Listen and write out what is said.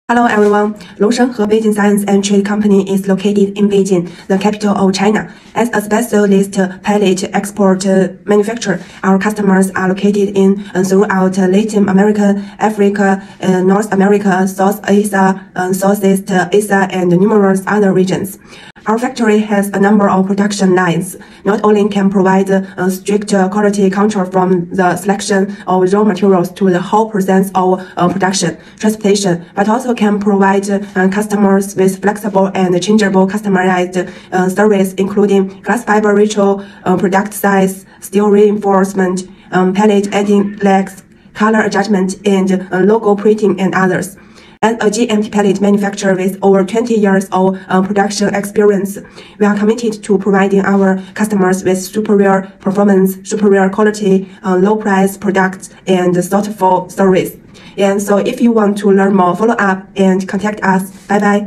Hello everyone. Longshenghe Beijing Science and Trade Company is located in Beijing, the capital of China. As a specialist pallet export manufacturer, our customers are located in throughout Latin America, Africa, North America, South Asia, Southeast Asia, and numerous other regions. Our factory has a number of production lines. Not only can provide strict quality control from the selection of raw materials to the whole process of production, transportation, but also can provide customers with flexible and changeable customized service, including glass fiber ratio, product size, steel reinforcement, pallet adding legs, color adjustment, and logo printing, and others. As a GMT pallet manufacturer with over 20 years of production experience, we are committed to providing our customers with superior performance, superior quality, low price products, and thoughtful service. And so if you want to learn more, follow up and contact us. Bye bye.